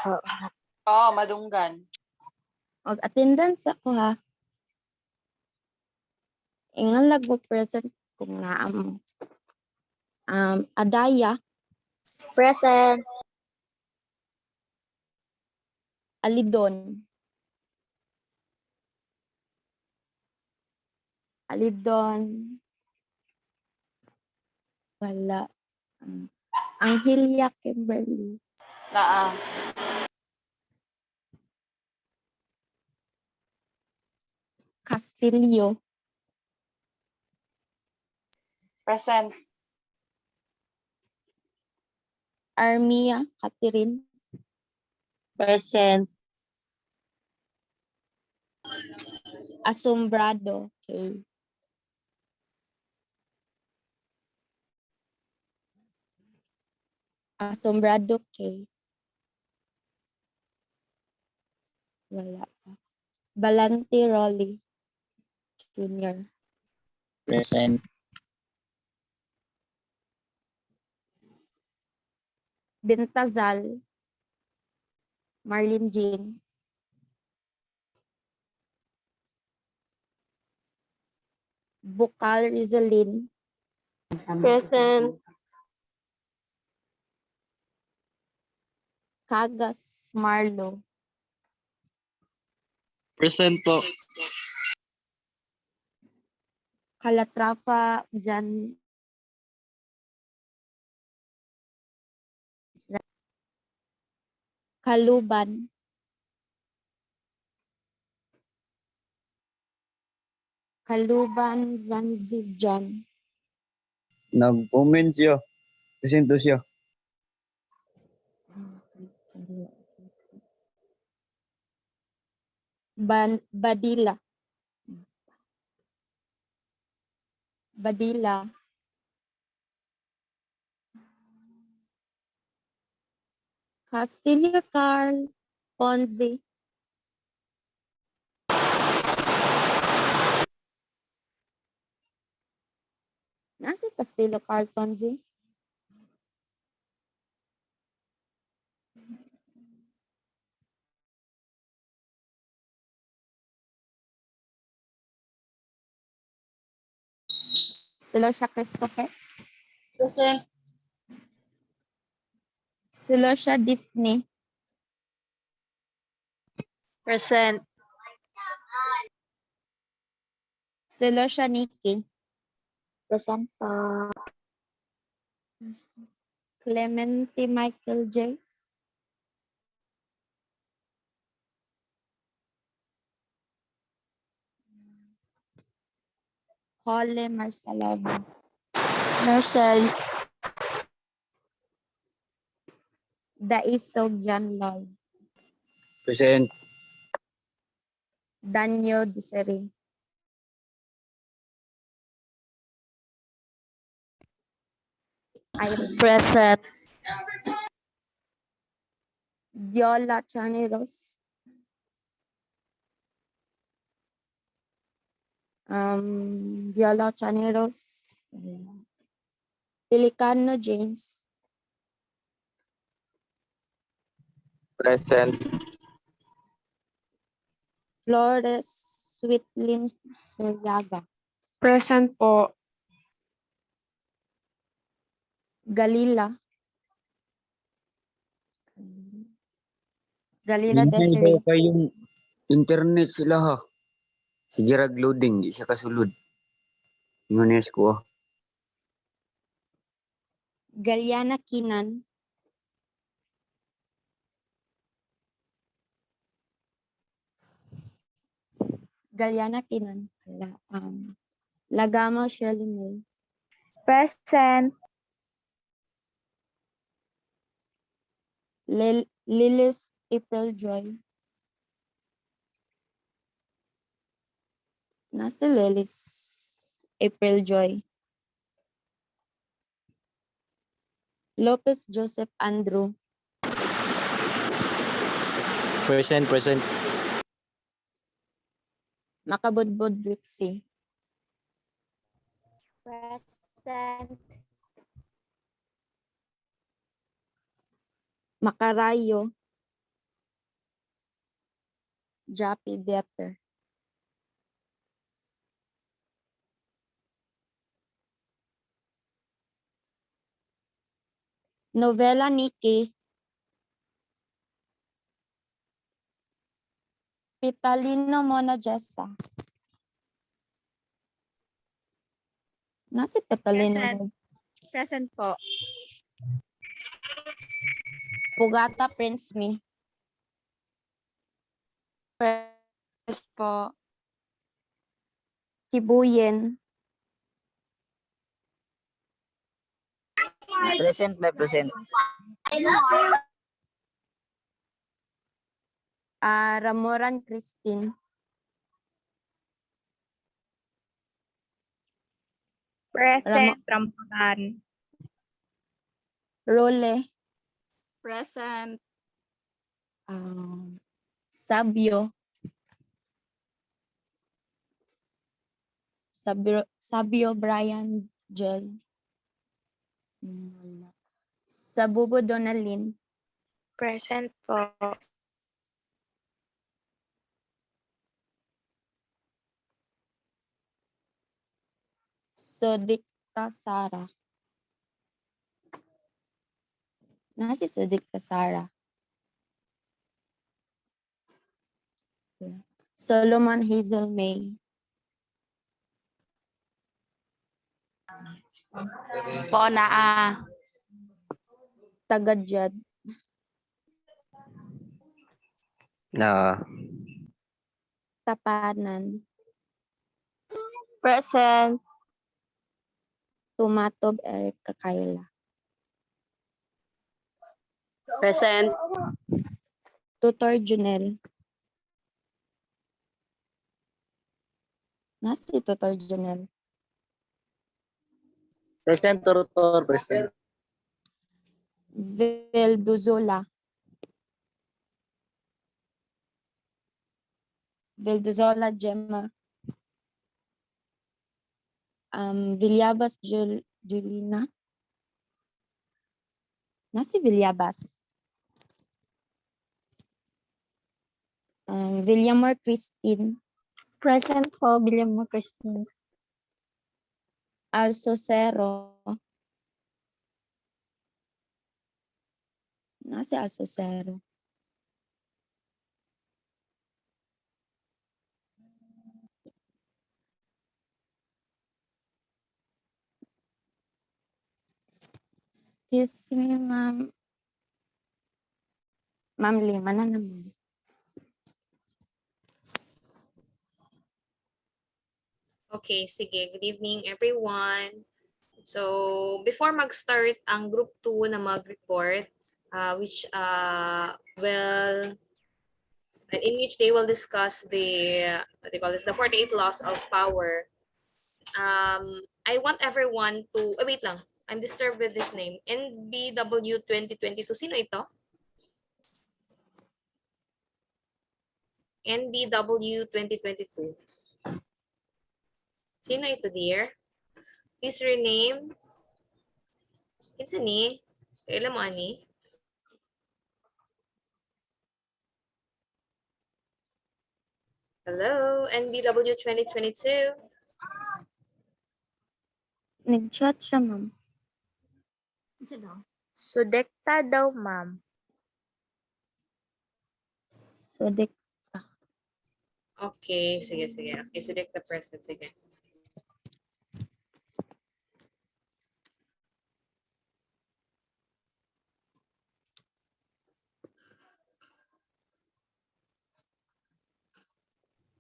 Oo, madunggan. Og attendance ako ha. Ingon nagpo-present kung naam. Adaya, Present. Alidon. Wala. Anghelia Kimberly. Naa. Castillo. Present. Armia Catherine. Present. Asombrado. Okay. Asombrado K. Wala pa. Balante Rolly Jr. Present. Bintazal Marlene Jean. Bukal Rizalin. Present. Cagas Marlo. Present po. Calatrava Jan. Kaluban. Kaluban Ranzibjan. Nag-comment siya. Presento siya. Badila. Badila. Castillo Carl Ponzi. Nasa Castillo Carl Ponzi? Silosia Christopher. Present. Silosia Dipney. Present. Silosia Nikki. Present po. Clemente Michael J. Jole Marcelova. Present. Daisog John Lloyd. Present. Danyo Diseri. Irene. Present. Viola Chaneros. Viola Chaneros. Pelicano James. Present. Flores Sweetlin Suryaga. Present po. Galila. Galila Hinay daw Desiree. kay yung internet sila ha. Sige rag loading, di siya kasulod. Ngunes ko. Galiana Kinan. Galiana Kinan. Lagamo Shirley May. Present. Lilis April Joy. Nasa Lilis April Joy. Lopez Joseph Andrew. Present. Makabudbud Brixie. Present. Makarayo Jappy Dieter. Novella Nikki. Pitalino Mona Jessa. Nasi Pitalino. Present. Present po. Pugata Prince Me. Yes po. Kibuyen. Present by present. Ramoran Christine. Present. Rambutan. Role. Present. Sabio. Sabio Brian Gel. Sabugo Donalyn. Present po. Sodikta Sara. Nasi Sodikta Sara. Solomon Hazel May. Po na Tagadyad. Na. Tapanan. Present. Tumatob Eric Kakayla. Present. Tutor Junel. Nasi Tutor Junel. Present, tutor, present. Velduzola. Velduzola Gemma. Villabas Julina. Nasi Villabas. Villamor Christine. Present po. William Christine. Alsocero. Nasi Alsocero. Excuse me, ma'am. Ma'am Lima na naman. Okay, sige. Good evening, everyone. So, before mag-start ang group 2 na mag-report, in which they will discuss the, what do you call this, the 48 laws of power. I want everyone to, wait lang, I'm disturbed with this name. NBW 2022, sino ito? NBW 2022. Sino ito, dear? Please rename. Kinsa ni? Kailan mo ani? Hello, NBW 2022. Nag-chat siya, ma'am. Sudekta daw, ma'am. Sodik. Okay, sige. Okay, select the present, sige.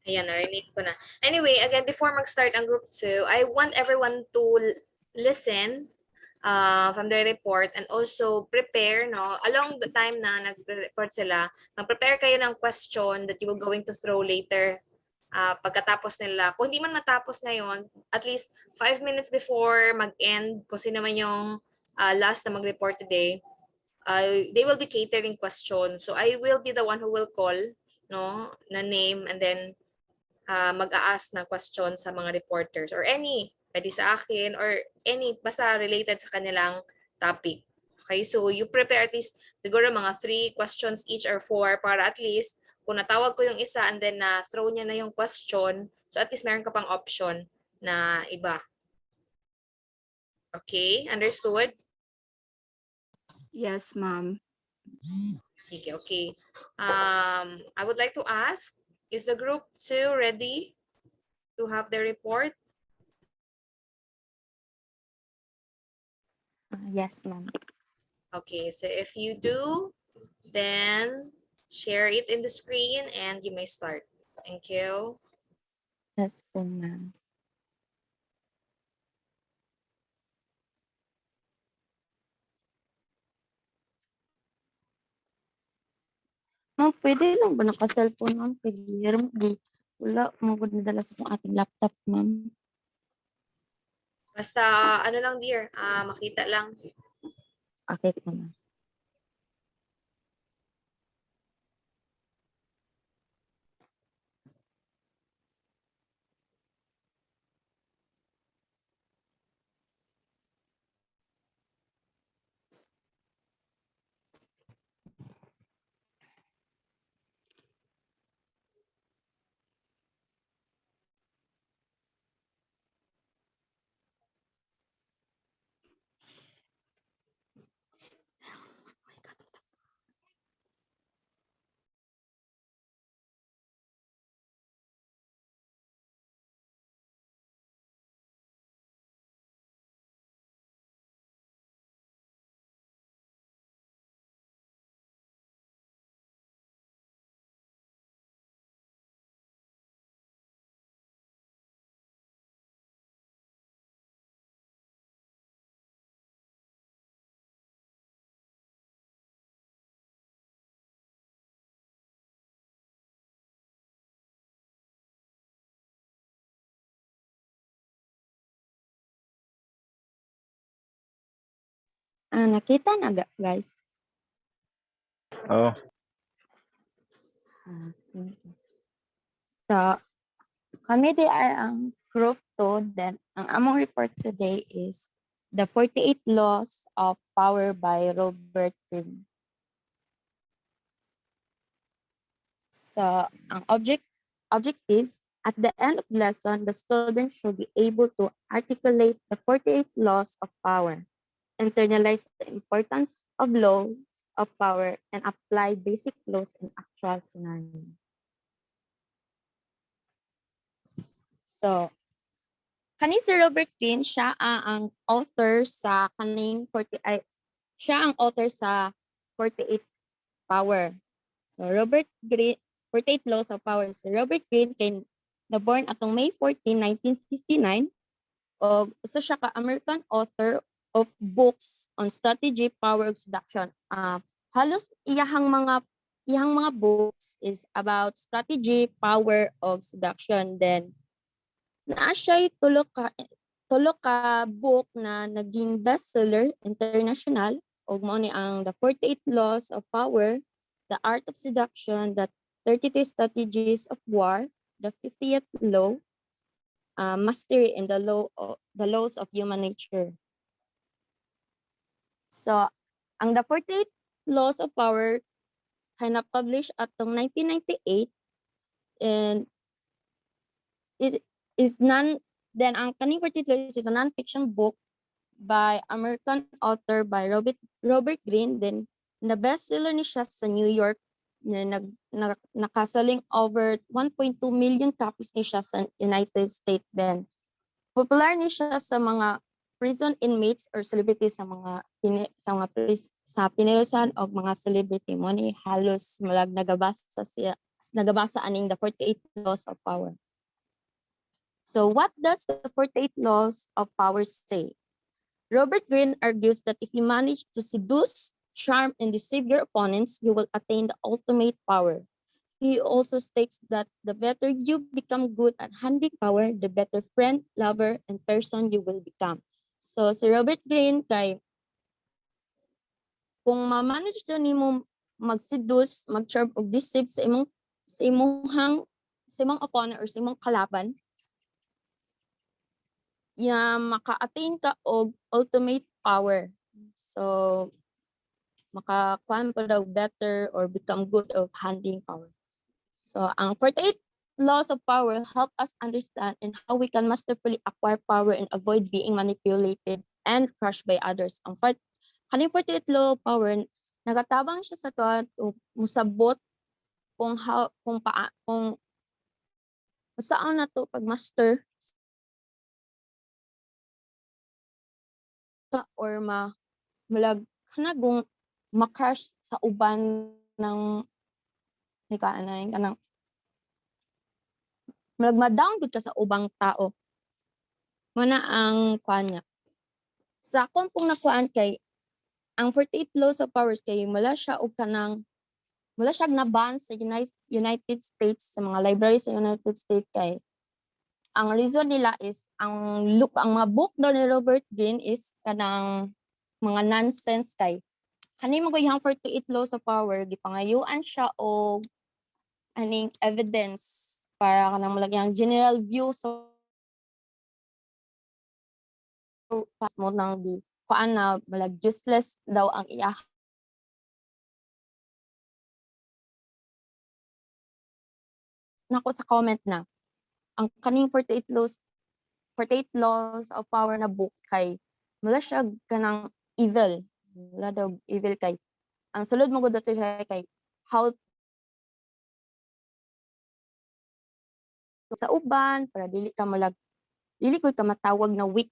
Ayan, narinig ko na. Anyway, again, before mag-start ang group 2, I want everyone to listen from the report and also prepare, no? Along the time na nag-report sila, mag-prepare kayo ng question that you will going to throw later pagkatapos nila. Kung hindi man matapos ngayon, at least 5 minutes before mag-end, kung sino man yung last na mag-report today, they will be catering questions. So I will be the one who will call, no, na name, and then mag-a-ask ng question sa mga reporters or any, pwede sa akin or any, basta related sa kanilang topic. Okay, so you prepare at least siguro mga 3 questions each or 4 para at least kung natawag ko yung isa and then na throw niya na yung question, so at least meron ka pang option na iba. Okay, understood? Yes, ma'am. Sige, okay. I would like to ask, is the group 2 ready to have the report? Yes, ma'am. Okay, so if you do, then share it in the screen and you may start. Thank you. Yes po, ma'am. Ma'am, pwede lang ba naka-cellphone, ma'am? Clear mo. Wala, magod na dala sa akong ating laptop, ma'am. Basta, ano lang dear, makita lang. Okay po, ma'am. Nakita na, guys. Oh. Okay. So, kami di ay ang group 2. Then, ang among report today is the 48 Laws of Power by Robert Greene. So, ang objectives, at the end of the lesson, the student should be able to articulate the 48 laws of power, internalize the importance of laws of power, and apply basic laws in actual scenario. So, kani si Robert Greene, siya ang author sa siya ang author sa 48 Power. So, Robert Greene, 48 Laws of Power. So, Robert Greene kay naborn atong May 14, 1959. O isa siya ka American author of books on strategy, power, ug seduction. Halos iyahang mga books is about strategy, power, ug seduction. Then naa siya'y tulo ka book na naging bestseller international, ug mao ni ang The 48 Laws of Power, The Art of Seduction, The 32 Strategies of War, The 50th Law, Mastery in the Laws of Human Nature. So, ang The 48 Laws of Power kay na-publish atong 1998, and then ang kaning 48 Laws is a non-fiction book by American author by Robert Greene. Then na bestseller ni siya sa New York, na nakasaling over 1.2 million copies ni siya sa United States. Then popular ni siya sa mga prison inmates or celebrities, sa pinilusan og mga celebrity mo ni halos malag nagabasa aning The 48 Laws of Power. So what does the 48 Laws of Power say? Robert Greene argues that if you manage to seduce, charm, and deceive your opponents, you will attain the ultimate power. He also states that the better you become good at handling power, the better friend, lover, and person you will become. So si Robert Greene kay kung ma-manage na nimo mag-seduce, mag-charm, o deceive sa imong opponent or sa imong kalaban, maka-attain ka og ultimate power. So, makakuan pa daw better or become good of handling power. So, ang 48 laws of power help us understand and how we can masterfully acquire power and avoid being manipulated and crushed by others. Kaning 48 law of power, nagatabang siya sa tuwa musabot kung saan na to pag-master or malag kanagong makrush sa uban ng kanang madag gud ka sa ubang tao. Muna ang kuan niya. Sa akong pong nakuan kay ang 48 laws of powers kay mula siya na-ban sa United States sa mga library sa United States kay ang reason nila is ang mga book daw ni Robert Greene is kanang mga nonsense kay kani mo yung 48 laws of power gipangayuan siya og aning evidence para kanang malagyang general view so pas mo nang di kuan na malag useless daw ang iya nako sa comment na ang kaning 48 laws of power na book kay wala siya kanang evil wala daw evil kay ang sulod mo gud dato siya kay how sa uban para dili ko ka matawag na weak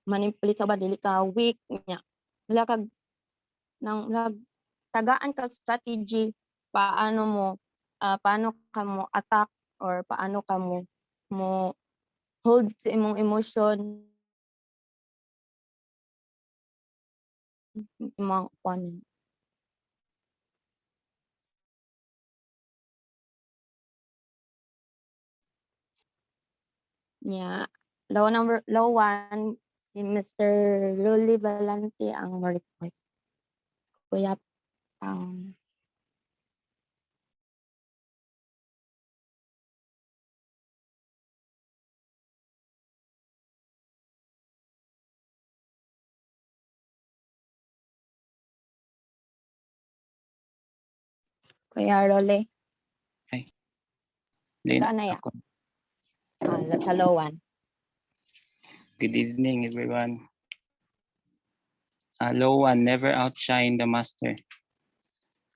manipulate sa uban dili ka weak nya wala kag tagaan kag strategy paano ka mo attack or paano ka mo hold sa imong emotion imong opponent. Yeah. Law 1, si Mr. Rolly Valente ang ma-report. Kuya Pang. Kuya Rolly. Then, Saan na ya? ako. Sa law 1. Good evening, everyone. Law 1, never outshine the master.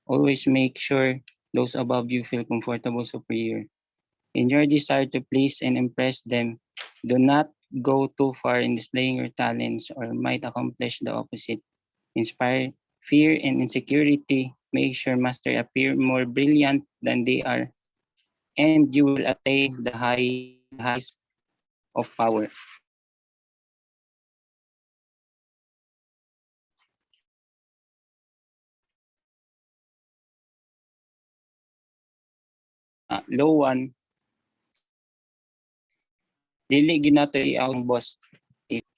Always make sure those above you feel comfortable superior. In your desire to please and impress them, do not go too far in displaying your talents or might accomplish the opposite. Inspire fear and insecurity, make sure master appear more brilliant than they are, and you will attain the highest of power. Law 1, dili ginato ang boss.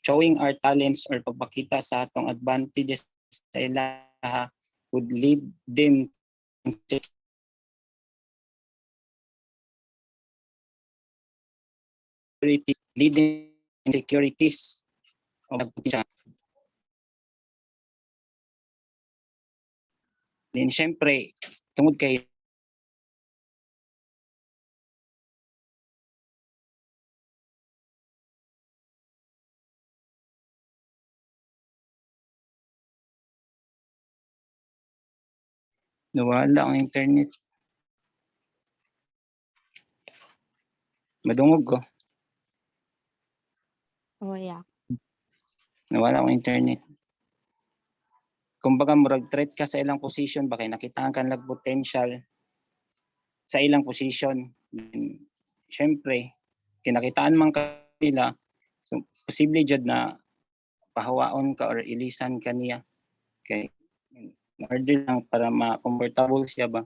Showing our talents or pagpakita sa atong advantages sa ilaha would lead them leading insecurities of then syempre tungod kay nawala ang internet. Madungog ko. Oh yeah. Nawala ang internet. Kumbaga murag threat ka sa ilang position bakay nakitaan kan lag potential sa ilang position. Syempre kinakitaan man kanila so posible jud na pahawaon ka or ilisan kaniya kay order lang para ma-comfortable siya ba.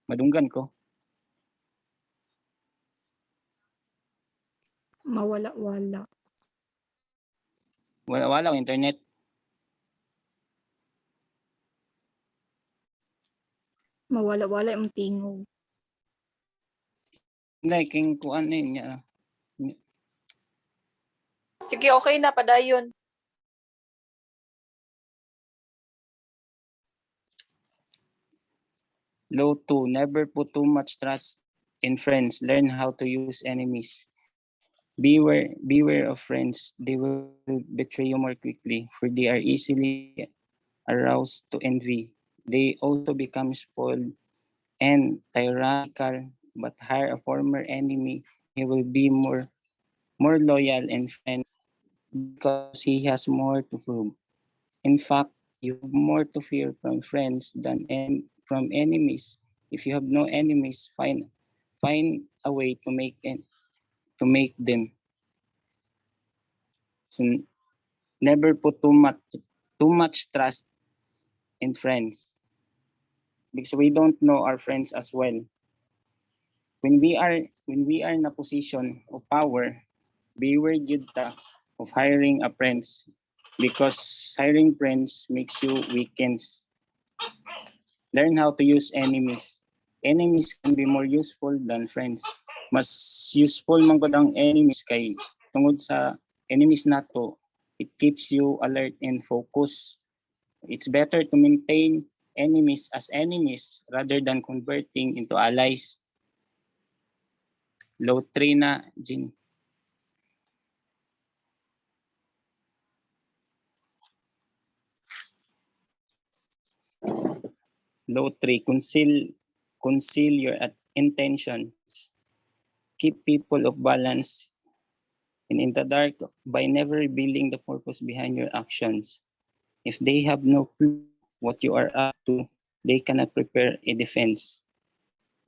Madunggan ko. Mawala-wala. Wala ko internet. Mawala-wala yung tingog. Hindi, king kuan niya. Sige, okay na, padayon. Law 2, never put too much trust in friends. Learn how to use enemies. Beware of friends. They will betray you more quickly, for they are easily aroused to envy. They also become spoiled and tyrannical, but hire a former enemy. He will be more loyal and friend because he has more to prove. In fact, you have more to fear from friends than from enemies. If you have no enemies, find a way to make them. So never put too much trust in friends because we don't know our friends as well. When we are in a position of power, beware Jutta, of hiring a friends because hiring friends makes you weakens. Learn how to use enemies. Enemies can be more useful than friends. Mas useful man gud ang enemies kay tungod sa enemies nato, it keeps you alert and focused. It's better to maintain enemies as enemies rather than converting into allies. Law 3 na, Jin. Law 3, conceal your intentions. Keep people of balance and in the dark by never revealing the purpose behind your actions. If they have no clue what you are up to, they cannot prepare a defense.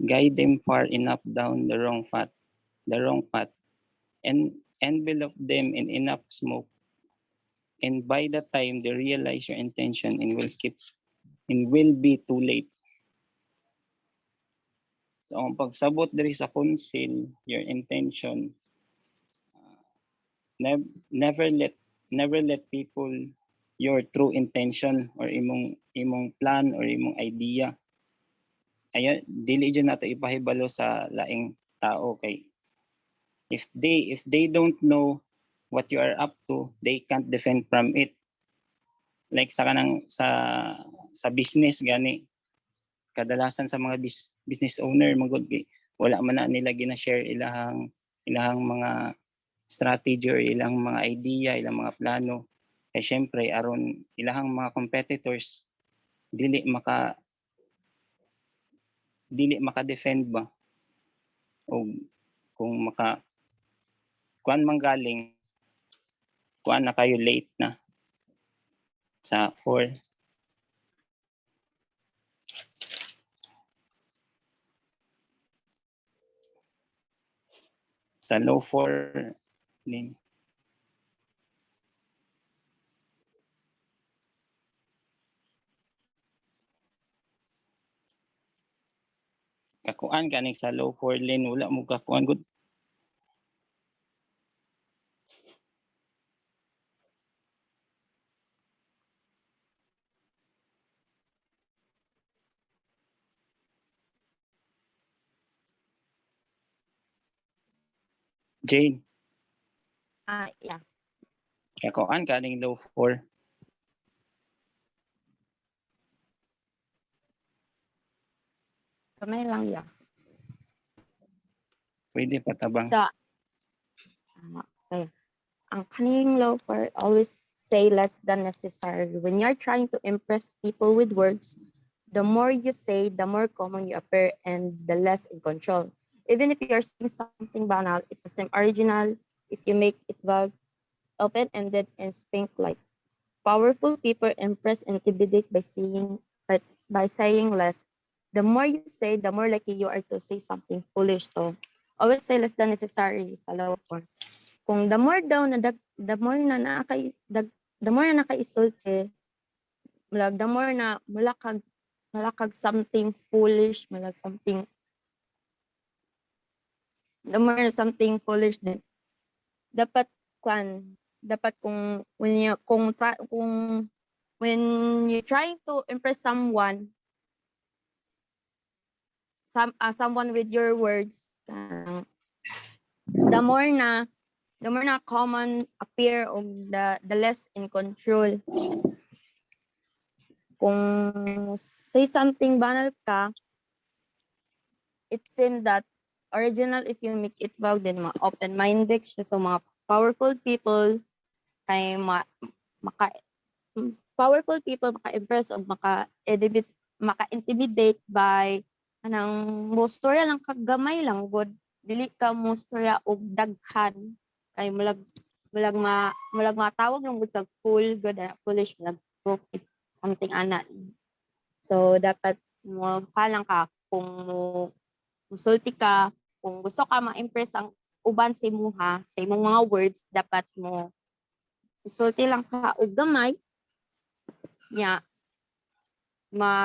Guide them far enough down the wrong path, and envelop them in enough smoke. And by the time they realize your intention and will be too late. So ang pagsabot diri sa conceal your intention, never let people your true intention or imong plan or imong idea. Ayan, dili dyan nato ipahibalo sa laing tao kay if they don't know what you are up to, they can't defend from it. Like sa kanang sa business gani, kadalasan sa mga business owner magud wala man na nila gina-share ilahang mga strategy or ilang mga idea, ilang mga plano. Kaya syempre aron ilahang mga competitors dili maka-defend ba o kung kuan manggaling kuan na kayo late na sa 4. Sa low 4 din. Kakuan kaning sa low 4 lane wala mo kakuan gud. Jane, Yeah. kakuan kaning low 4. Kamay lang ya. Pwede patabang. Sa okay. Ang kaning low for always say less than necessary. When you're trying to impress people with words, the more you say, the more common you appear and the less in control. Even if you're saying something banal, it will seem original if you make it vague, open-ended, and spink-like. Powerful people impress and intimidate by saying less. The more you say, the more likely you are to say something foolish. So, always say less than necessary sa low for. Kung the more daw na the more na nakaisulti, the more na mulakag malakag something foolish, malag something the more na something foolish din. Dapat kung when you trying to impress someone someone with your words, the more na common appear og the less in control. Kung say something banal ka, it seems that original if you make it vague, then mga open-minded siya. So mga powerful people kay powerful people maka-impress o maka-intimidate by anang mo storya lang kagamay lang good, dili ka mo storya og daghan kay mulag matawag lang gud kag fool good foolish mulag stupid something ana. So dapat mo lang ka kung musulti ka, kung gusto ka ma-impress ang uban sa imuha sa imong mga words, dapat mo musulti lang ka og gamay nya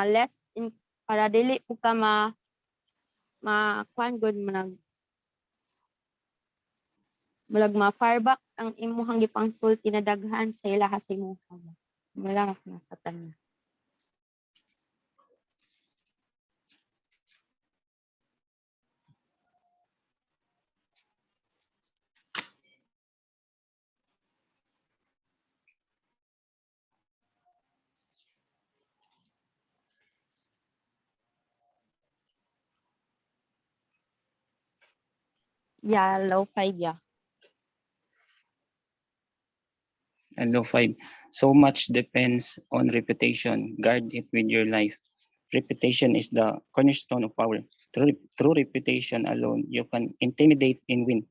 less in para dili po ka kuan good ma-fireback ang imuhang gipang sulti na daghan sa ilaha sa imuha. Wala ka na sa tanan. Yeah, low 5, yeah. And law 5, so much depends on reputation. Guard it with your life. Reputation is the cornerstone of power. Through reputation alone, you can intimidate and win.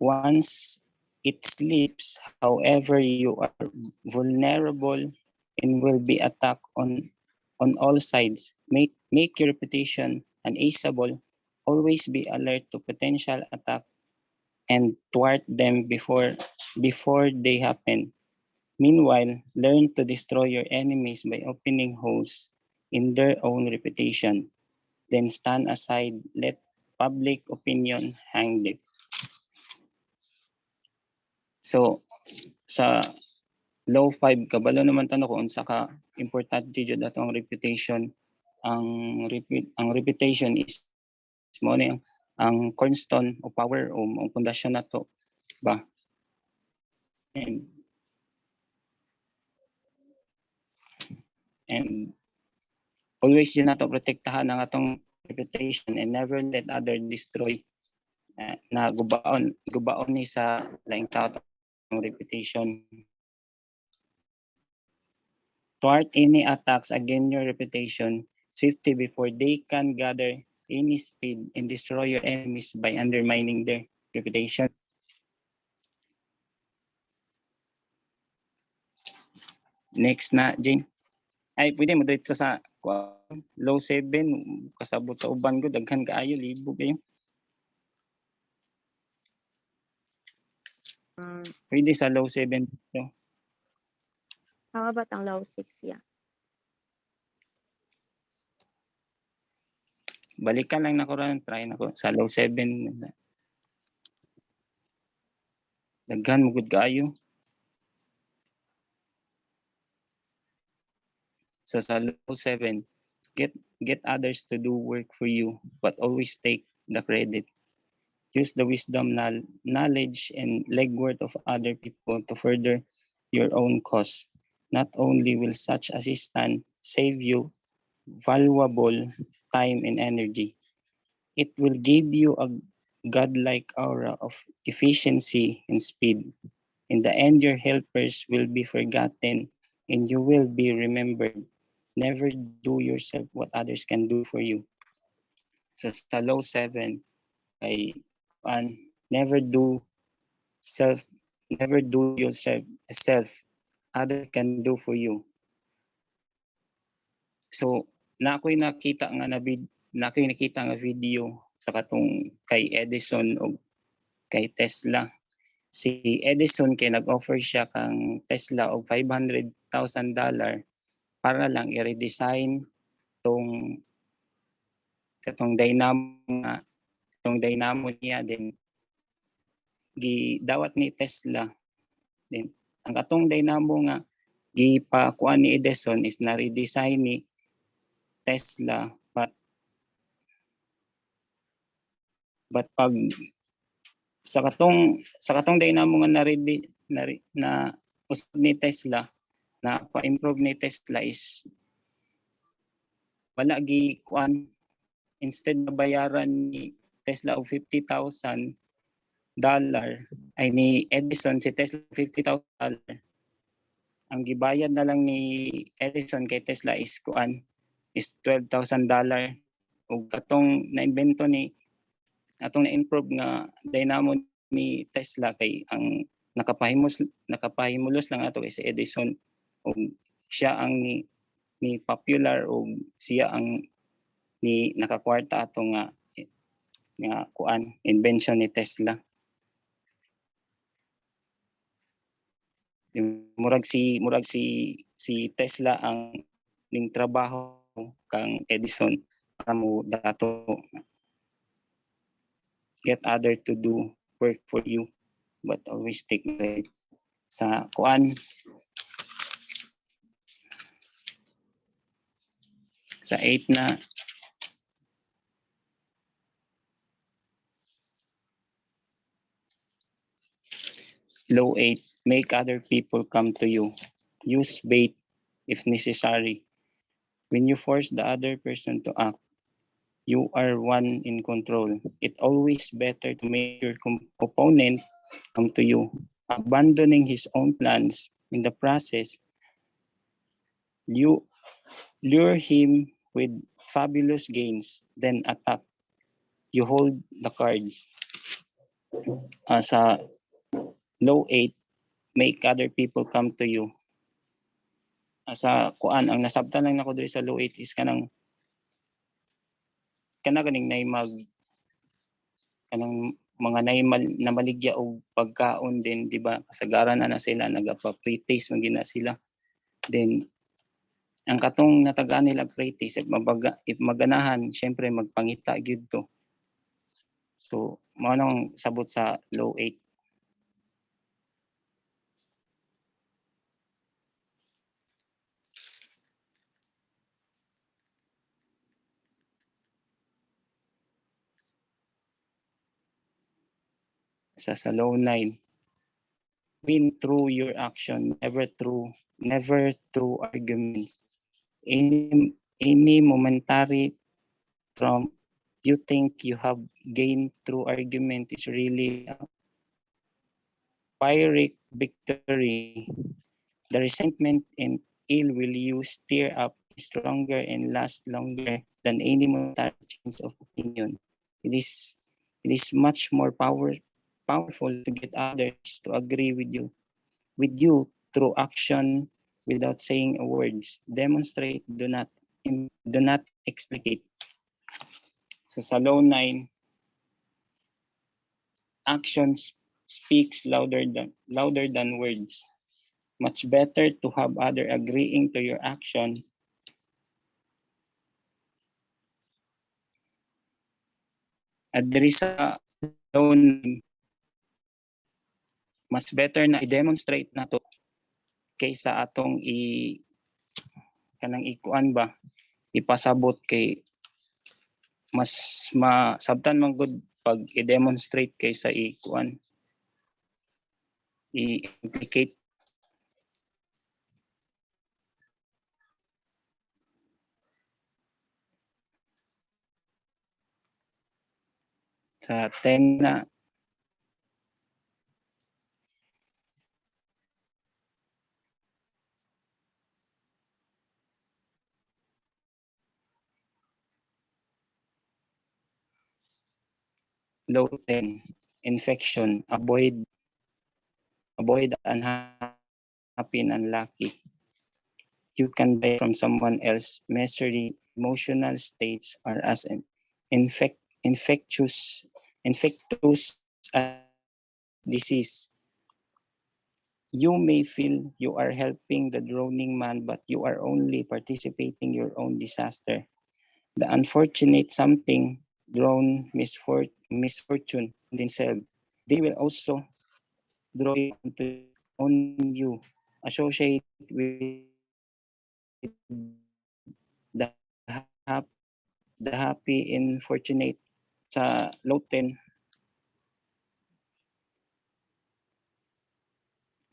Once it slips, however, you are vulnerable and will be attacked on all sides. Make your reputation unassailable. Always be alert to potential attack and thwart them before they happen. Meanwhile, learn to destroy your enemies by opening holes in their own reputation. Then stand aside, let public opinion hang them. So, sa law 5, kabalo naman tanong kung unsa ka importante jud atong reputation. Ang reputation is mo na ang cornerstone o power o ang pundasyon nato ba. And always yun nato protektahan ang atong reputation and never let other destroy na gubaon ni sa laing tao ang reputation. Thwart any attacks against your reputation swiftly before they can gather any speed and destroy your enemies by undermining their reputation. Next na, Jane. Ay, pwede mo dito sa low 7, kasabot sa uban ko, daghan kaayo, libo kayo. Pwede sa low 7 dito. How about ang low 6, yeah? Balikan lang na ko rin, try na ko sa low 7. Daghan mo gud kaayo. So sa low 7, get others to do work for you, but always take the credit. Use the wisdom, knowledge, and legwork of other people to further your own cause. Not only will such assistance save you valuable time and energy, it will give you a godlike aura of efficiency and speed. In the end, your helpers will be forgotten and you will be remembered. Never do yourself what others can do for you. So sa low 7, never do yourself other can do for you. So na ako'y nakita nga video sa katong kay Edison o kay Tesla. Si Edison kay nag-offer siya kang Tesla og $500,000 para lang i-redesign katong dynamo niya din gidawat ni Tesla. Then ang katong dynamo nga gipakuan ni Edison is na-redesign ni Tesla, but pag sa katong dynamo nga na usab ni Tesla, na pa-improve ni Tesla is wala kuan, instead na bayaran ni Tesla og $50,000 ay ni Edison si Tesla $50,000, ang gibayad na lang ni Edison kay Tesla is kuan is $12,000. ug katong na-invento ni atong na-improve nga dynamo ni Tesla kay ang nakapahimulos lang ato kay si Edison, ug siya ang ni popular, ug siya ang ni nakakwarta ato nga kuan invention ni Tesla. Murag si Tesla ang ning trabaho kang Edison para mo dato get other to do work for you, but always take credit sa kuan sa 8 na Law 8, make other people come to you. Use bait if necessary. When you force the other person to act, you are one in control. It's always better to make your opponent come to you. Abandoning his own plans in the process, you lure him with fabulous gains, then attack. You hold the cards. Sa Law 8, make other people come to you. Sa kuan, ang nasabtan lang nako diri sa Law 8 is kanang ganing kanang mga namaligya og pagkaon din, di ba? Kasagaran na sila, nagapa-pre-taste magina sila. Then ang katong natagaan nila pre-taste, if maganahan, syempre magpangita gyud to. So mao nang sabot sa Law 8. Sa Law 9, win through your action, never through arguments. Any momentary trump you think you have gained through argument is really a Pyrrhic victory. The resentment and ill will you stir up is stronger and last longer than any momentary change of opinion. It is much more powerful to get others to agree with you through action without saying a words. Demonstrate, do not explicate. So sa Law 9, actions speaks louder than words. Much better to have other agreeing to your action at diri sa Law 9, mas better na i-demonstrate nato kaysa atong kanang ikuan ba, ipasabot, kay mas masabtan man gud pag i-demonstrate kaysa ikuan i-implicate. Sa 10 na Law 10, infection, avoid unhappy and unlucky. You can buy from someone else misery, emotional states are as infectious as disease. You may feel you are helping the drowning man, but you are only participating your own disaster. The unfortunate something drawn misfortune on themselves. They will also draw it on you, associate with the hap, the happy and fortunate sa Loten.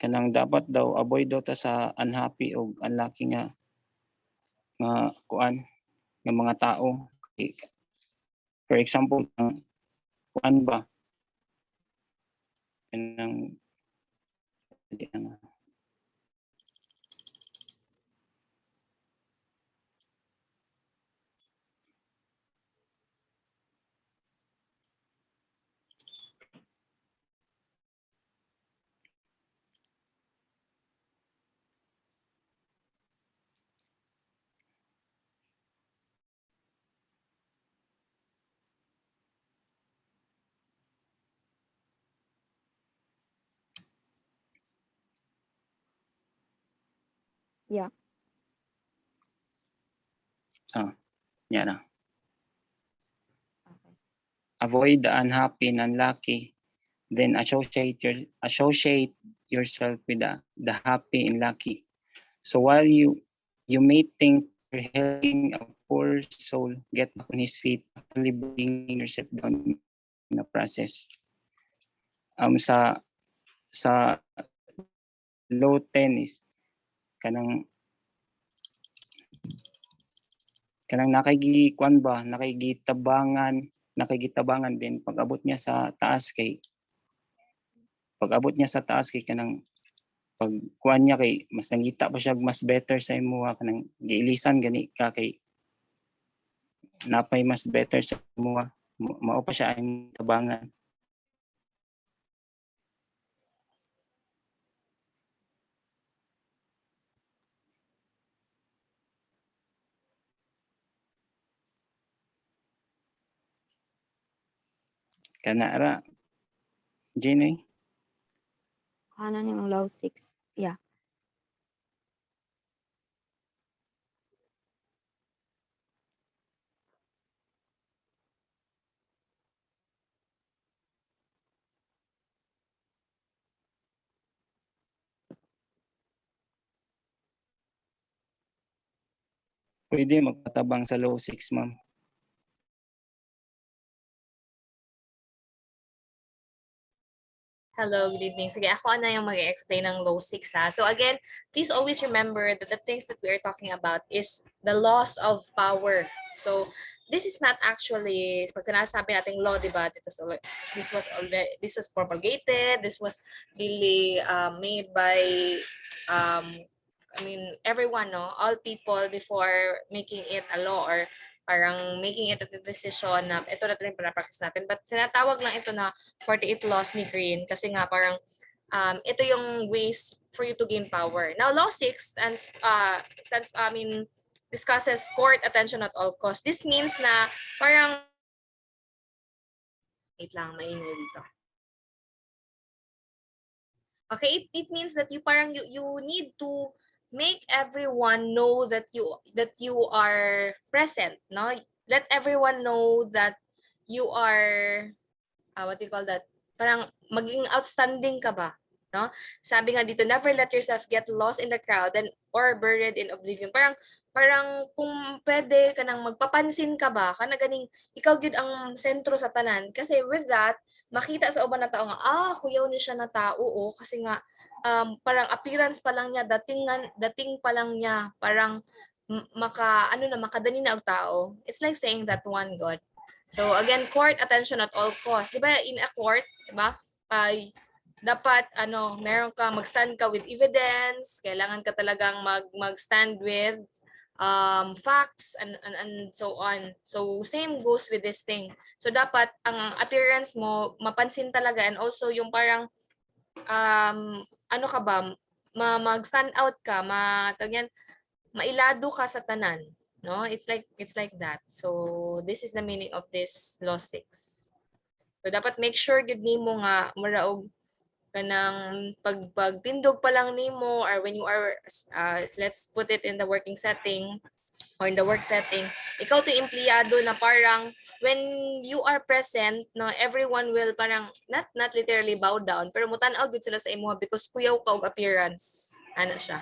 Kanang dapat daw avoid daw ta sa unhappy o unlucky nga kuan ng mga tao. For example, kuan ba kanang yan na. Okay. Avoid the unhappy and unlucky, then associate yourself with the happy and lucky. So while you may think you're helping a poor soul get back on his feet, actually bringing yourself down in the process. Sa low 10 is kanang nakigikuan ba, nakigitabangan din pag-abot niya sa taas kay kanang pagkuan niya kay mas nangita pa siya mas better sa imo kanang giilisan gani ka kay napay mas better sa imo mao pa siya ang tabangan. Kana ra Jenny. Kanan yung low 6. Yeah. Pwede magpatabang sa low 6, ma'am. Hello, good evening. Sige, ako na yung mag-explain ng low 6 ha. So again, please always remember that the things that we are talking about is the loss of power. So this is not actually, pag sinasabi nating law, di ba? This was propagated, this was really made by, everyone, no? All people before making it a law or parang making it a decision na ito na rin pinapractice natin. But sinatawag lang ito na 48 laws ni Green kasi nga parang ito yung ways for you to gain power. Now, law 6 discusses court attention at all costs. This means na parang wait lang, maingay dito. Okay, it means that you need to make everyone know that you are present, no? Let everyone know that you are what do you call that? Parang maging outstanding ka ba, no? Sabi nga dito, never let yourself get lost in the crowd or buried in oblivion. Parang kung pwede ka nang magpapansin ka ba, kana ganing ikaw gyud ang sentro sa tanan kasi with that makita sa uban na tao nga kuyaw ni siya na tao kasi nga parang appearance pa lang niya, dating pa lang niya, parang makadani na og tao. It's like saying that one God. So again, court attention at all costs. 'Di ba in a court, 'di ba? Dapat meron ka mag-stand ka with evidence, kailangan ka talagang mag-stand with facts and so on. So same goes with this thing. So dapat ang appearance mo mapansin talaga and also yung parang ka ba mag-stand out ka, mailado ka sa tanan, no? It's like that. So this is the meaning of this law 6. So dapat make sure gid nimo nga muraog kanang pagtindog pa lang nimo or when you are let's put it in the working setting, or in the work setting, ikaw to empleyado na parang when you are present, no, everyone will parang not literally bow down, pero mutan-aw gud sila sa imo because kuyaw ka og appearance. Ano siya?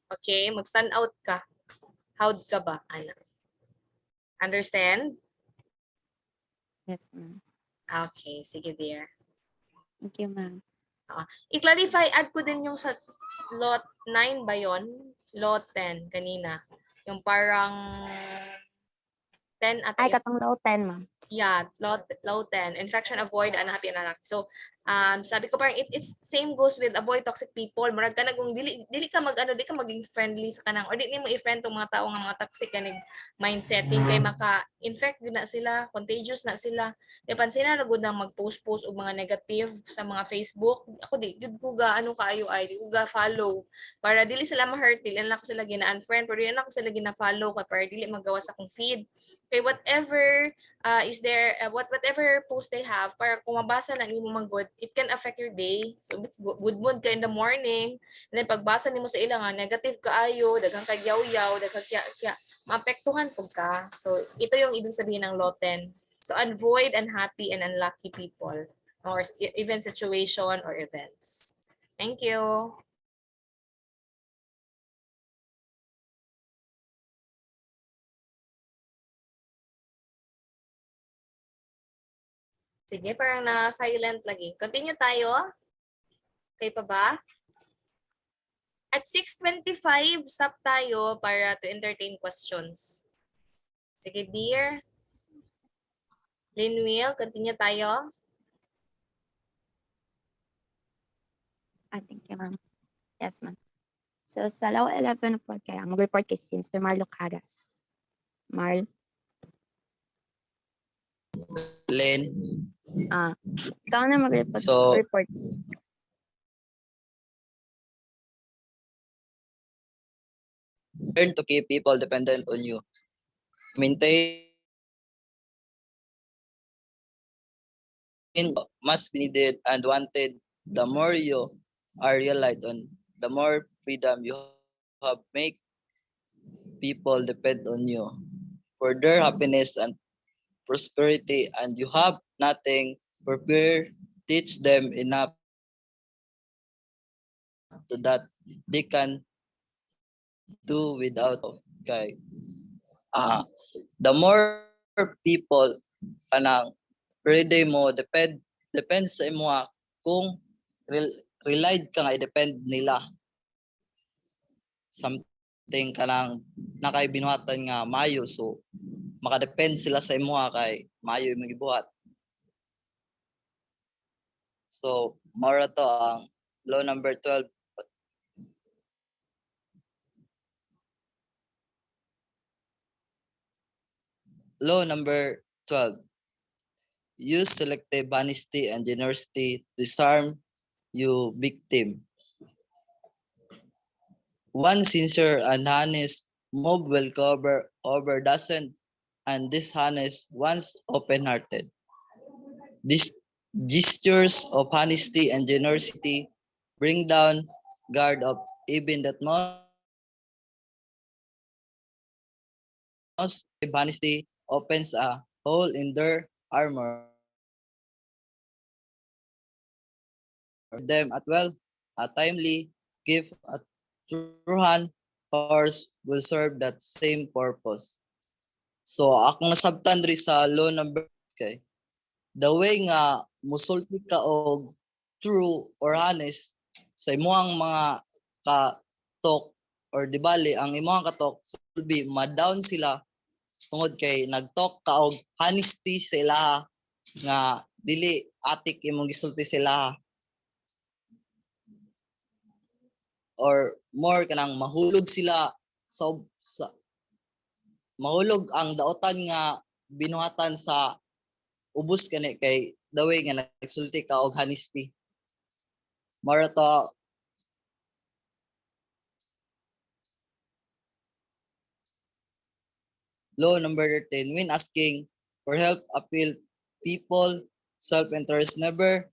Okay, mag-stand out ka. How'd ka ba? Ana. Understand? Yes, ma'am. Okay, sige dear. Thank you, ma'am. I-clarify, add ko din yung sa lot 9 ba yon? Lot 10 kanina. Yung parang 10 at Ay, katong low 10, ma'am. yeah, low 10. Infection avoid, unhappy anak. So, sabi ko parang it's same goes with avoid toxic people. Murag ka na kung dili ka di ka maging friendly sa kanang or dili mo i-friend tong mga tao nga mga toxic kanig mindsetting kay maka-infect gud na sila, contagious na sila. Kay pansin na gud nang mag-post og mga negative sa mga Facebook. Ako di gud ko ga ano kaayo ay di ko ga follow para dili sila ma-hurt, dili na ako sila gina-unfriend, pero dili na ako sila gina-follow kay para dili magawa sa akong feed. Kay whatever is there whatever post they have para kung mabasa na nimo man good, it can affect your day. So it's good mood ka in the morning, and then pagbasa nimo sa ila nga negative kaayo, daghang kay yaw-yaw, daghang kaya maapektuhan pud ka. So ito yung ibig sabihin ng law 10. So avoid unhappy and unlucky people or even situation or events. Thank you. Sige, parang na-silent lagi. Continue tayo. Okay pa ba? At 6:25, stop tayo para to entertain questions. Sige, dear. Linwil, continue tayo. Thank you, ma'am. Yes, ma'am. So, sa law 11 po, kaya ang report kay si Mr. Marlo Cagas. Marl, Len, ikaw na mag-report. So- report. learn to keep people dependent on you. Maintain must be needed and wanted. The more you are relied on, the more freedom you have. Make people depend on you for their happiness and prosperity, and you have nothing. Prepare, teach them enough so that they can do without. Okay. The more people kanang pwede mo depend sa imo kung relied ka nga i-depend nila something kanang nakay binuhatan nga mayo, so makadepend sila sa imo kay mayo imong gibuhat. So mora to ang law number 12. Law number 12. Use selective honesty and generosity to disarm you victim. One sincere and honest move will cover over dozen and dishonest ones open-hearted. These gestures of honesty and generosity bring down guard of even that most honesty opens a hole in their armor. Them at well, a timely gift, a true hand horse will serve that same purpose. So akong nasabtan diri sa law number okay. The way nga musulti ka og true or honest sa imong mga ka-talk or di bali ang imong ka-talk should be ma-down sila tungod kay nag-talk ka og honesty sa ilaha nga dili atik imong gisulti sa ilaha. Or more kanang mahulog sila sa mahulog ang daotan nga binuhatan sa ubos kani kay the way nga nagsulti ka og honesty. Mara to law number 13. When asking for help, appeal people self-interest never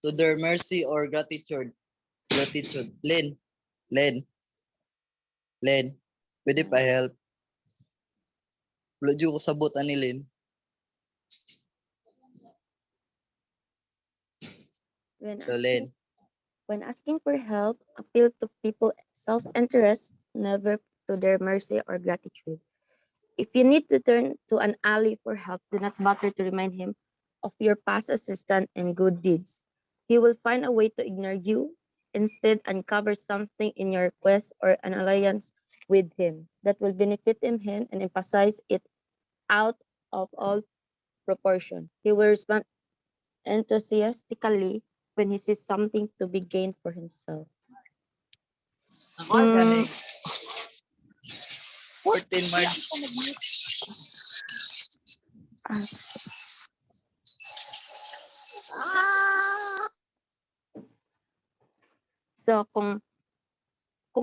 to their mercy or gratitude. Len, pwede pa help. Wala dyan ko sabot anilin. When So, asking, Len. when asking for help, appeal to people's self-interest, never to their mercy or gratitude. If you need to turn to an ally for help, do not bother to remind him of your past assistance and good deeds. He will find a way to ignore you. Instead, uncover something in your quest or an alliance with him that will benefit him and emphasize it out of all proportion. He will respond enthusiastically when he sees something to be gained for himself. Ako ganing. 14 March. So kung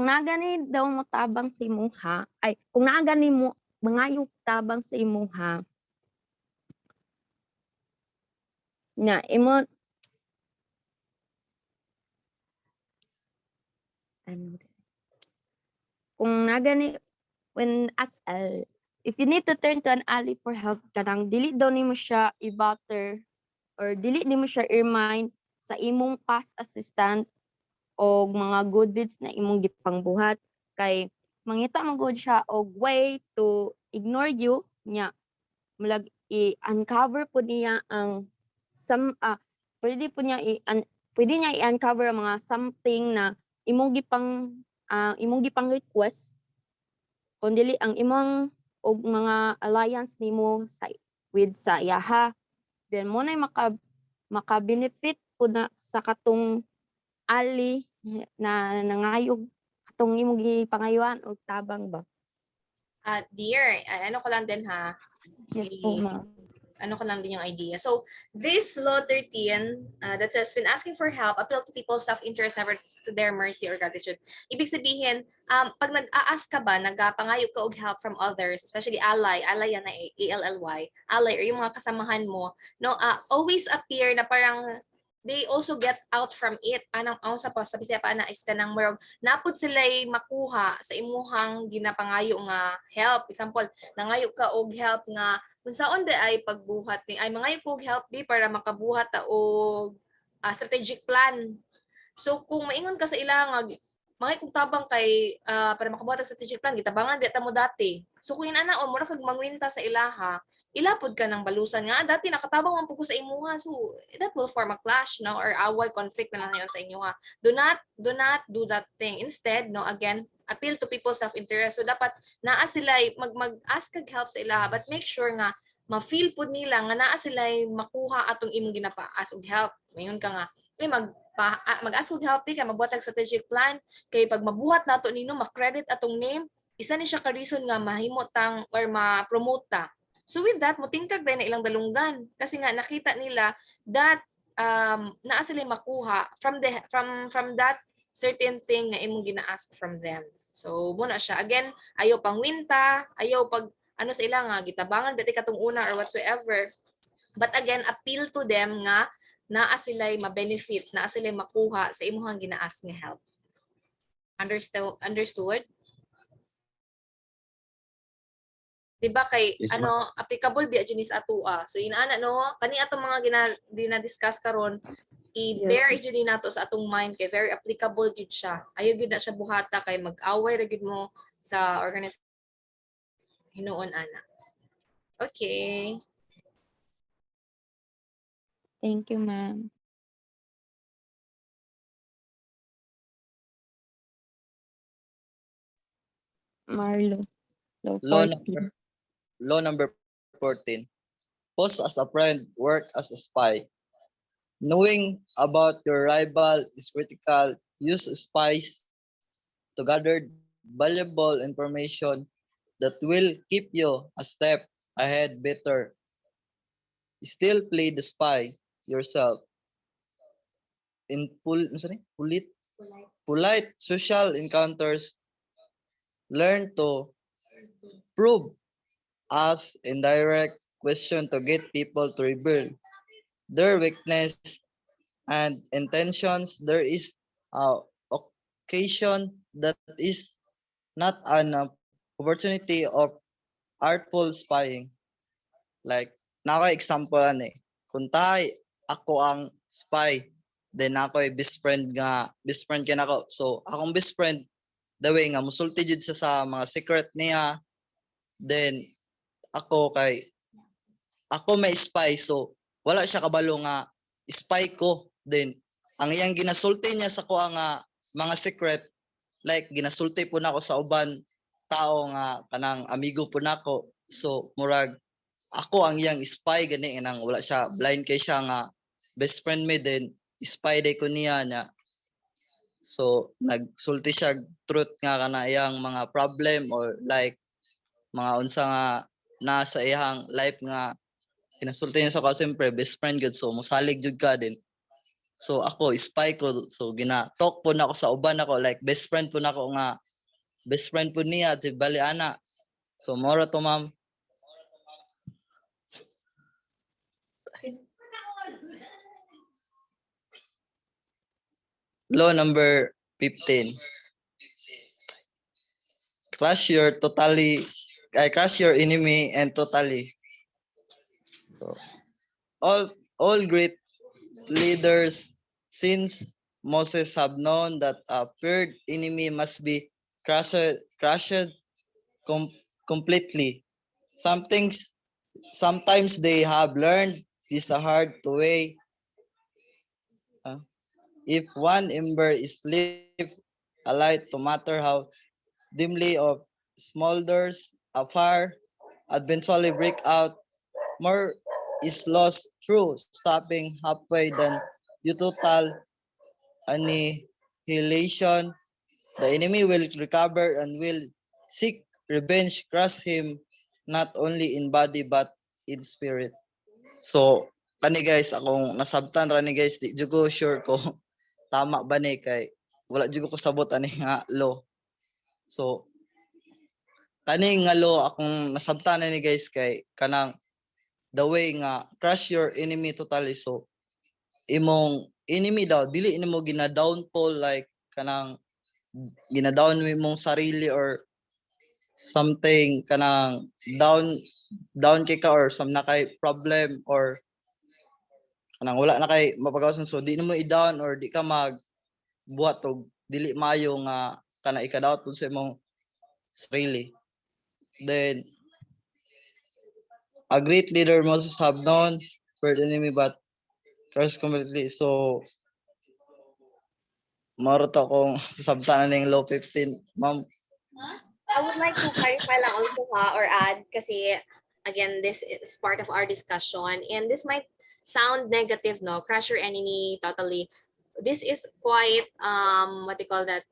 nagani daw mo tabang sa imuha, ay kung nagani mo mga yung tabang sa imuha, nga imo ano kung nagani when if you need to turn to an ally for help, kanang dili daw nimo siya i-butter or dili nimo siya i-remind sa imong past assistant o mga good deeds na imong gipangbuhat kay mangita man gud siya og way to ignore you nya mulag i-uncover po niya ang pwede po niya pwede niya i-uncover ang mga something na imong gipang request kung dili ang imong og mga alliance nimo sa iyaha, then mo na maka-benefit po na sa katong ali na nangayog katong imong gipangayuan og tabang ba. Dear, ano ko lang din ha. Yes po, ma'am. Ano ko lang din yung idea. So, this law 13 that says, when asking for help, appeal to people's self-interest, never to their mercy or gratitude. Ibig sabihin, pag nag-a-ask ka ba, nagpangayog ka og help from others, especially ally yan na A-L-L-Y, ally, or yung mga kasamahan mo, no, always appear na parang they also get out from it. Anong sa pa sabi siya pa na is kanang marog napud sila'y makuha sa imuhang ginapangayo nga help. Example, nangayo ka og help nga unsaon di ay pagbuhat ni ay mangayo og help di para makabuhat ta og strategic plan. So kung maingon ka sa ila nga mga kung tabang kay para makabuhat ang strategic plan gitabangan di ta mo dati. So kung ana o mura kag mangwinta sa ilaha, ilapod ka ng balusan nga dati nakatabang man po sa imuha, so that will form a clash, no, or away conflict na lang yun sa imuha. Do not do that thing. Instead, no, again, appeal to people's self-interest. So dapat naa sila mag-ask kag help sa ila, but make sure nga ma-feel po nila nga naa sila makuha atong imong ginapa-ask og help. Mayon ka nga mag-ask og help kay magbuhat og strategic plan kay pag mabuhat nato nino ma-credit atong name, isa ni siya ka reason nga mahimo tang or ma-promote ta. So with that, mutingkag din na ilang dalunggan kasi nga nakita nila that naa sila makuha from that certain thing na imong gina-ask from them. So muna siya. Again, ayaw pangwinta, ayaw pag ano sa ila nga gitabangan dati katong una or whatsoever. But again, appeal to them nga naa sila ma-benefit, naa sila makuha sa imong gina-ask nga help. Understood? Diba kay Yes, applicable di adjunis atua. So inaana no kani atong mga gina-discuss karon i-bear Yes. jud nato sa atong mind kay very applicable jud siya. Ayo gid na siya buhata kay mag-away ra gid mo sa organization hinuon ana. Okay. Thank you, ma'am. Marlo. Law number 14. Pose as a friend, work as a spy. Knowing about your rival is critical. Use spies to gather valuable information that will keep you a step ahead better. Still play the spy yourself. In polite social encounters, learn to probe, ask indirect question to get people to reveal their weakness and intentions. There is a occasion that is not an opportunity of artful spying. Like, nako example ani. Kung tayo, ako ang spy, then ako ay best friend kay nako. So, akong best friend, the way nga, musulti jud siya sa mga secret niya. Then, ako may spy. So, wala siya kabalo nga spy ko. Then, ang iyang ginasulti niya sa ko nga mga secret, like, ginasulti po na ako sa uban tao nga kanang amigo po nako. So, murag, ako ang iyang spy gani nang wala siya blind kay siya nga best friend me din spy day ko niya nya. So nagsulti siya truth nga kana iyang mga problem or like mga unsa nga nasa iyang life nga kinasulti niya sa ko siyempre best friend gud so mosalig jud ka din. So ako spy ko so gina-talk po na ako sa uban ako like best friend po nako nga best friend po niya di bali ana. So mora to ma'am. Law number 15. Crush your enemy and totally. So all great leaders since Moses have known that a feared enemy must be crushed completely. Sometimes they have learned this a hard way. If one ember is left alight, no matter how dimly of smolders, a fire eventually break out. More is lost through stopping halfway than due total annihilation. The enemy will recover and will seek revenge, crush him not only in body but in spirit. So, kani guys, akong nasabtan rani guys, di jud ko sure ko tama ba ni kay wala jud ko sabot ani nga law. So, kani nga law akong nasabtan ni guys kay kanang the way nga crush your enemy totally. So, imong enemy daw dili nimo gina-downfall like kanang gina-down imong sarili or something kanang down kay ka or some na kay problem or kanang wala na kay mapagawasan so di mo i-down or di ka magbuhat og dili maayo nga kana ika-doubt sa imong sarili. Then a great leader must have known for the enemy but trust completely. So maro to akong sabtanan ning law 15 ma'am. I would like to clarify lang also or add kasi again this is part of our discussion and this might sound negative no crush your enemy totally. This is quite what you call that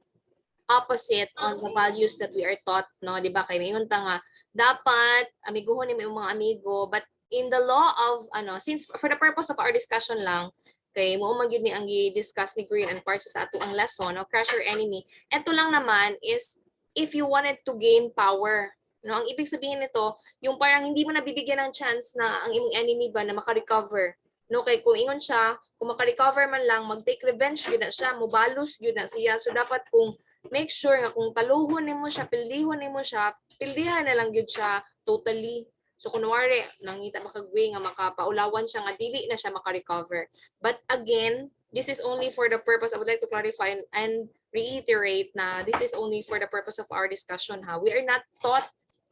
opposite on the values that we are taught no di ba kay mingon ta nga dapat amiguhon ni mga amigo but in the law of since for the purpose of our discussion lang kay mo magyud ni ang i-discuss ni Green and parts sa ato ang lesson no crush your enemy. Ito lang naman is if you wanted to gain power. No, ang ibig sabihin nito, yung parang hindi mo nabibigyan ng chance na ang imong enemy ba na maka-recover. No, kay kung ingon siya, kung maka-recover man lang, mag-take revenge gyud na siya, mobalos gyud na siya. So dapat kung make sure nga kung paluhon nimo siya, pildihon nimo siya, pildihan na lang gyud siya totally. So kunwari, nangita makagwi nga makapaulawan siya nga dili na siya maka-recover. But again, this is only for the purpose, I would like to clarify and reiterate na this is only for the purpose of our discussion ha. We are not taught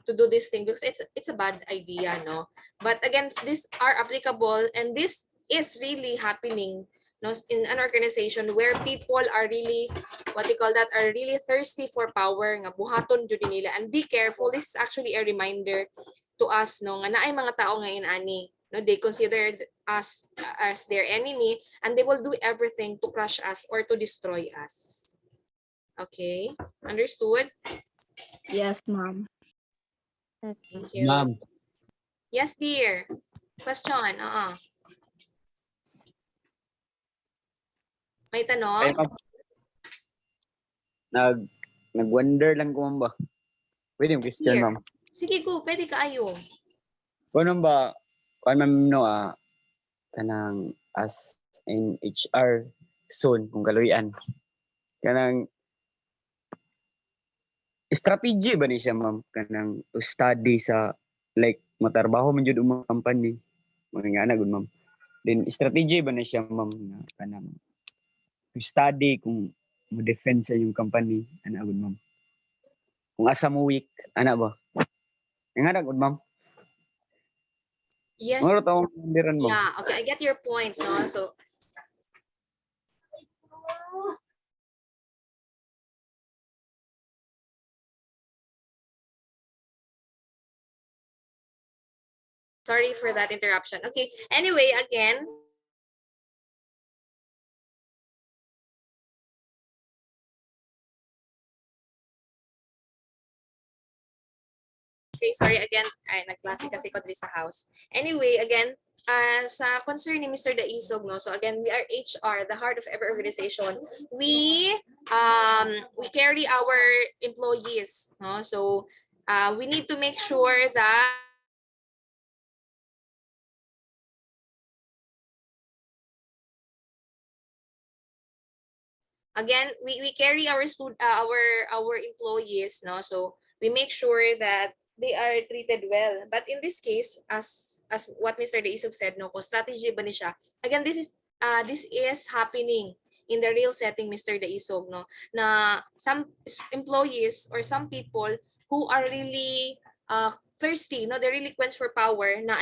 to do this thing because it's a bad idea no. But again, these are applicable and this is really happening no in an organization where people are really what you call that are really thirsty for power nga buhaton jud nila and be careful. This is actually a reminder to us no nga naay mga tao ngayon ani no they consider us as their enemy and they will do everything to crush us or to destroy us. Okay, understood? Yes, ma'am. Yes, Thank you. Ma'am, Yes, dear. Question. May ay tanong? ma'am. Nag-wonder lang ko ma'am ba? Pwede yung question Here. ma'am. Sige go, pwede ka ayo. Kung ba, kung ma'am no kanang as in HR soon kung kaluyan. Kanang strategy ba ni siya ma'am kanang to study sa like matarbaho man jud ang mga company. Mga nga na gud ma'am. Then strategy ba na siya ma'am na kanang to study kung mo defend sa yung company ana gud ma'am. Kung asa mo weak ana ba? Nga na gud ma'am. Yes. Moro taong mandiran ma'am. Yeah. Okay. I get your point. No. So. Sorry for that interruption. Okay. Anyway, again. Okay, sorry again. Ay, nagklase kasi ko dito sa house. Anyway, again, sa concern ni Mr. Daisog, no? So again, we are HR, the heart of every organization. We carry our employees, no? So we need to make sure that again, we carry our our employees, no? So we make sure that they are treated well. But in this case, as what Mr. Deisog said, no, kung strategy ba ni siya? Again, this is happening in the real setting, Mr. Deisog, no? Na some employees or some people who are really thirsty, no, they really quench for power na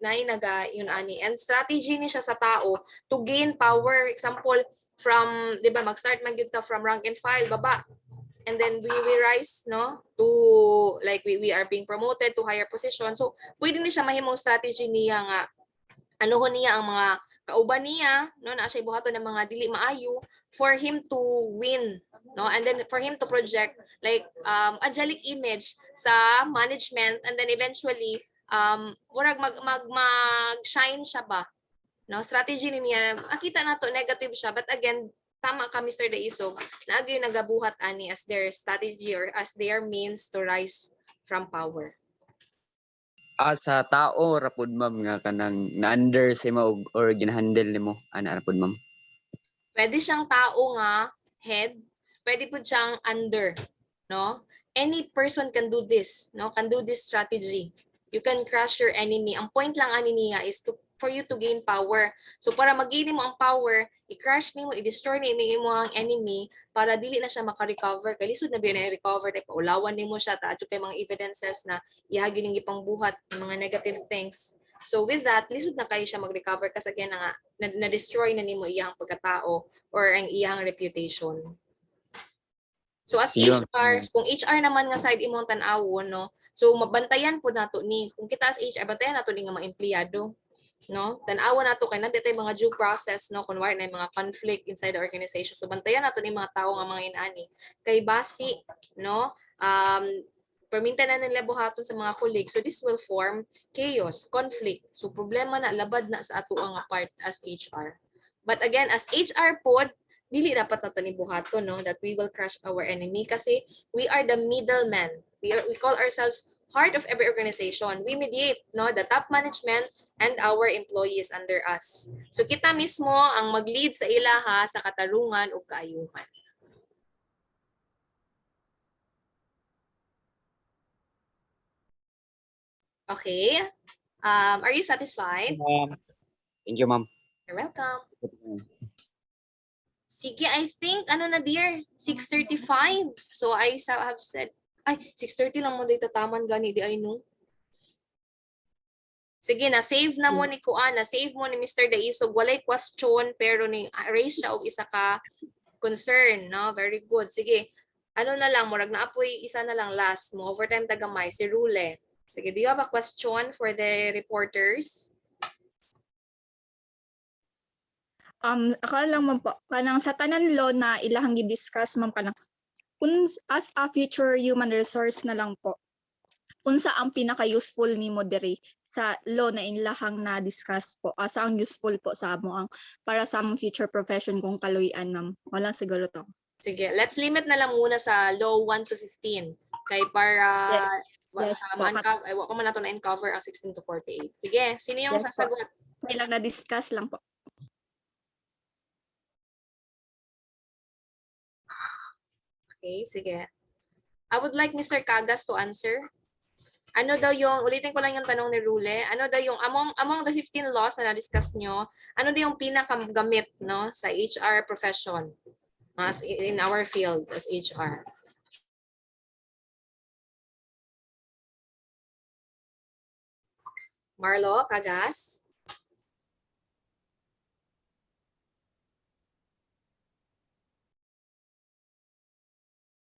naga yun ani, and strategy ni siya sa tao to gain power. Example, from, di ba, mag-start man gyud ta from rank and file baba, and then we rise, no, to like we are being promoted to higher position. So pwede ni siya mahimong strategy niya nga anuhon niya ang mga kauban niya, no, na siya buhaton ng mga dili maayo for him to win, no, and then for him to project like angelic image sa management, and then eventually murag mag-shine siya ba, no, strategy niya. Akita nato negative siya, but again, tama ka Mr. Daisog, na agay nagabuhat ani as their strategy or as their means to rise from power. Sa tao rapod ma'am nga kanang na-under sa mo or ginahandle nimo ana rapod ma'am. Pwede siyang tao nga head, pwede po siyang under, no? Any person can do this, no? Can do this strategy. You can crush your enemy. Ang point lang ani niya is for you to gain power. So para mag-gain mo ang power, i-crush nimo, i-destroy nimo ang enemy para dili na siya maka-recover. Kay lisod na biya na recover, dahil paulawan nimo siya, ta adyo kay mga evidences na ihagi ning ipang buhat ng mga negative things. So with that, lisod na kayo siya mag-recover kasi again nga na-destroy na nimo iyang pagkatao or ang iyang reputation. So as HR, kung HR naman nga side imong tan-awon, no, so mabantayan po nato ni, kung kita as HR, bantayan nato ni nga mga empleyado, no, tan-awon nato kay nandito mga due process, no, kunwari na mga conflict inside the organization. So bantayan nato ni mga tao nga mga inani kay basi, no, perminta na nila buhaton sa mga colleagues. So this will form chaos, conflict. So problema na labad na sa ato ang part as HR. But again, as HR pod, dili dapat nato ni buhaton, no, that we will crush our enemy kasi we are the middleman. We call ourselves heart of every organization. We mediate, no, the top management and our employees under us. So kita mismo ang mag-lead sa ilaha sa katarungan o kaayuhan. Okay. Are you satisfied? Thank you ma'am. You're welcome. Sige, I think, ano na dear, 6:35. So I have said, ay, 6:30 lang mo dito taman gani, di ay no? Sige, na-save na mo ni Kuan, na-save mo ni Mr. Daisog. Walay question, pero ni raise siya og isa ka concern, no? Very good. Sige, ano na lang, murag na apoy, isa na lang last mo. Overtime tagamay, si Rule. Sige, do you have a question for the reporters? Akala lang man po, kanang sa tanan law na ilahang gi-discuss man kanang as a future human resource na lang po. Unsa ang pinaka-useful nimo diri sa law na ilahang na-discuss po? Asa ang useful po sa amo ang para sa among future profession kung kaluyan ma'am? Wala siguro to. Sige, let's limit na lang muna sa law 1 to 15. Kay para Yes po. ko man nato na uncover ang 16 to 48. Sige, sino yung Yes po. sasagot? Kailang na-discuss lang po. Okay, sige. I would like Mr. Kagas to answer. Ano daw yung, ulitin ko lang yung tanong ni Rule, ano daw yung, among the 15 laws na na-discuss nyo, ano daw yung pinakagamit, no, sa HR profession, as in our field as HR? Marlo, Kagas?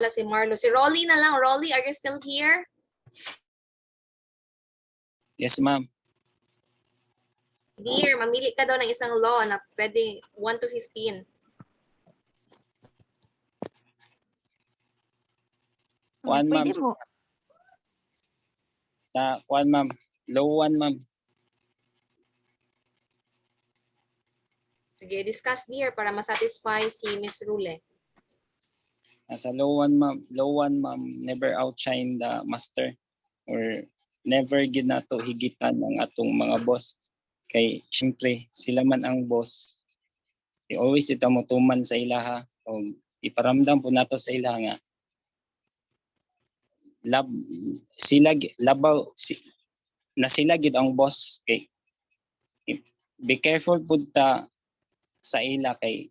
Wala si Marlo. Si Rolly na lang. Rolly, are you still here? Yes, ma'am. Dear, mamili ka daw ng isang law na pwede 1 to 15. One, ma'am. Pwede mo. Sa one, ma'am. Low one, ma'am. Sige, discuss dear para masatisfy si Miss Rule. Sa low one, ma'am. Low one, ma'am. Never outshine the master. Or never ginato higitan ng atong mga boss. Kay syempre sila man ang boss. Always ito mutuman sa ilaha. O iparamdam po nato sa ilaha nga. Labaw na sila gid ang boss. Kay be careful po ta sa ila kay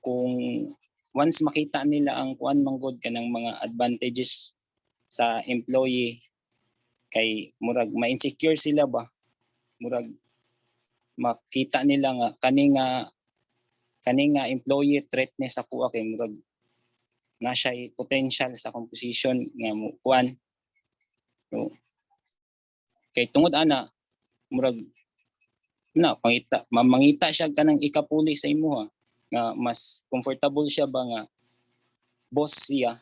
kung once makita nila ang kuan manggod kanang mga advantages sa employee kay murag ma-insecure sila ba, murag makita nila nga kani nga employee threat ni sa kuha kay murag na siya potential sa composition nga mo kuan. So, kay tungod ana murag na mangita siya kanang ikapuli sa imo nga mas comfortable siya ba nga boss siya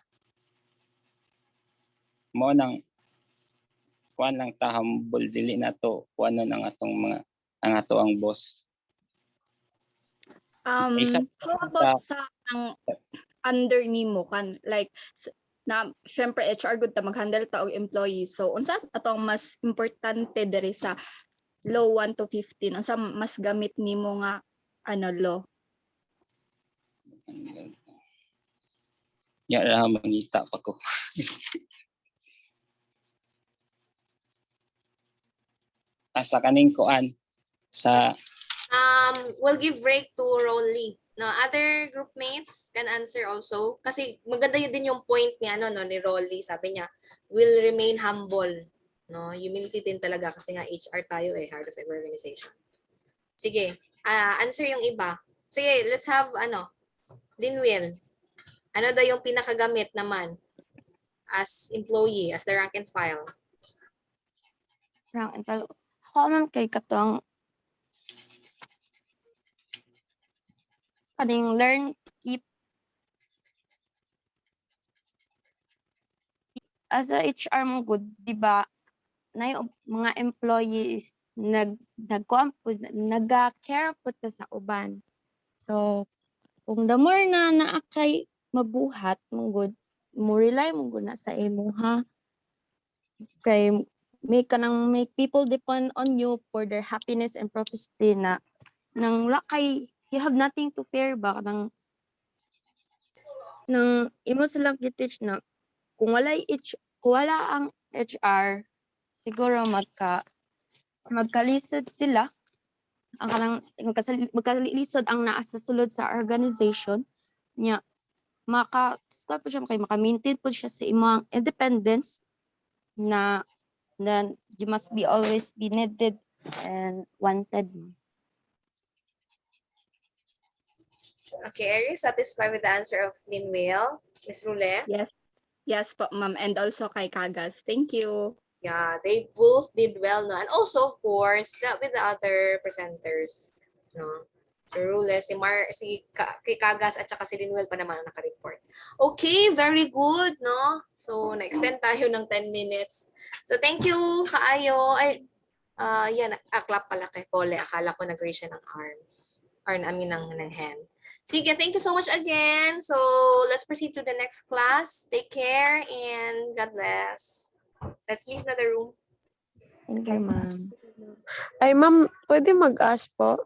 mo nang kuan lang ta humble dili na to kuan ang atong mga ang ato ang boss. Isa How about sa ang under nimo kan like na syempre HR good ta mag-handle ta og employees. So unsa atong mas importante diri sa law 1 to 15? Unsa mas gamit nimo nga ano law? Ya ra mangita pa ko. Asa kaning kuan sa We'll give break to Rolly. No, other group mates can answer also kasi maganda yun din yung point niya no ni Rolly, sabi niya will remain humble, no, humility din talaga kasi nga HR tayo heart of every organization. Sige, answer yung iba. Sige, let's have Linwil. Ano daw yung pinakagamit naman as employee, as the rank and file? Rank and file. Ako man kay katong kaning learn, keep. As a HR mo good, di ba? Na yung mga employees nag-care po ta sa uban. So, kung the more na naakay mabuhat mong good, mo rely mo good na sa imo ha. Kay make people depend on you for their happiness and prosperity na nang lakay you have nothing to fear ba nang imo silang giteach na kung wala ang HR siguro magkalisod sila ang kanang magkalisod ang naa sa sulod sa organization nya maka-stop po siya maka-maintain po siya sa imong independence na then you must be always be needed and wanted. Okay, are you satisfied with the answer of Linwil? Miss Rule? Yes po ma'am, and also kay Kagas. Thank you. Yeah, they both did well, no? And also, of course, with the other presenters, no? Si Rule, kay Kagas at saka si Linwil pa naman ang naka-report. Okay, very good, no? So, na-extend tayo ng 10 minutes. So, thank you, kaayo. Ay, yan, clap pala kay Cole. Akala ko nag-raise siya ng arms. Or, ng hand. Sige, thank you so much again. So, let's proceed to the next class. Take care and God bless. Let's leave na the room. Thank you, ma'am. Ay, ma'am, pwede mag-ask po?